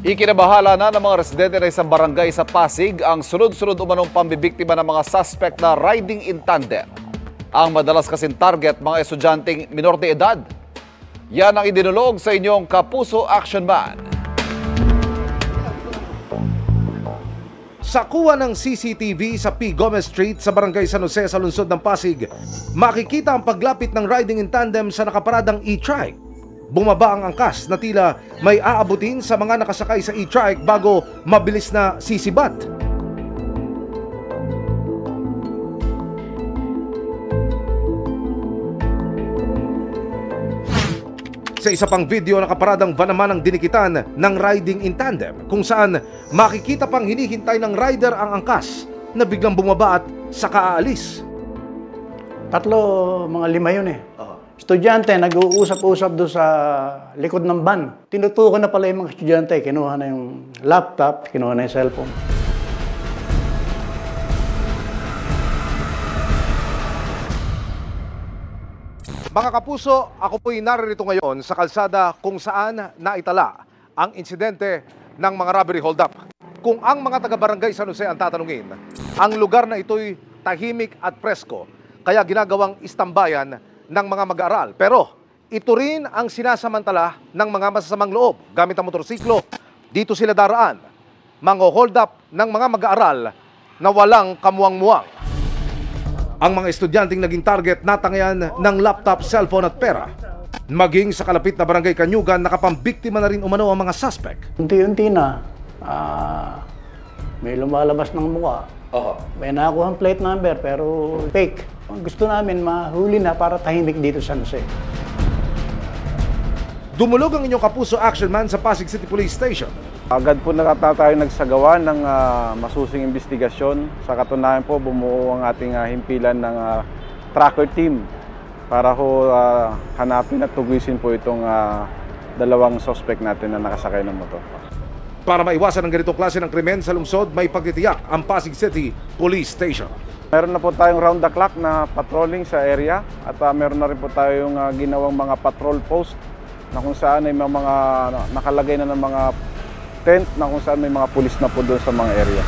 Ikinabahala na ng mga residente ng isang barangay sa Pasig ang sunod-sunod umanong pambibiktima ng mga suspect na riding in tandem. Ang madalas kasing target mga estudyanteng minor de edad. Yan ang idinulog sa inyong Kapuso Action Man. Sa kuha ng CCTV sa P. Gomez Street sa Barangay San Jose sa lungsod ng Pasig, makikita ang paglapit ng riding in tandem sa nakaparadang e-trike. Bumaba ang angkas na tila may aabutin sa mga nakasakay sa e-trike bago mabilis na sisibat. Sa isa pang video, nakaparadang van naman ang dinikitan ng riding in tandem kung saan makikita pang hinihintay ng rider ang angkas na biglang bumaba at saka aalis. Tatlo, mga 5 yun eh. Estudyante, nag-uusap-usap doon sa likod ng van. Tinutukan na pala yung mga estudyante. Kinuha na yung laptop, kinuha na yung cellphone. Mga kapuso, ako po'y naririto ngayon sa kalsada kung saan naitala ang insidente ng mga robbery hold-up. Kung ang mga taga-barangay San Jose ang tatanungin, ang lugar na ito'y tahimik at presko, kaya ginagawang istambayan ng mga mag-aaral. Pero ito rin ang sinasamantala ng mga masasamang loob gamit ang motorsiklo. Dito sila daraan, mang-hold up ng mga mag-aaral na walang kamuwang-muwang. Ang mga estudyanteng naging target natangayan ng laptop, cellphone at pera. Maging sa kalapit na barangay Kanyugan, nakapambiktima na rin umano ang mga suspect. Unti-unti na, may lumalabas ng mukha. May nakuha ang plate number pero fake. Gusto namin mahuli na para tahimik dito sa San Jose. Dumulog ang inyong Kapuso Action Man sa Pasig City Police Station. Agad po tayo nagsagawa ng masusing investigasyon. Sa katunayan po, bumuo ang ating himpilan ng tracker team para hanapin at tugisin po itong dalawang suspect natin na nakasakay ng motor. Para maiwasan ang ganitong klase ng krimen sa lungsod, may pagtitiyak ang Pasig City Police Station. Meron na po tayong round the clock na patrolling sa area at meron na rin po tayong ginawang mga patrol post na kung saan ay mga nakalagay na ng mga tent na kung saan may mga pulis na po doon sa mga area.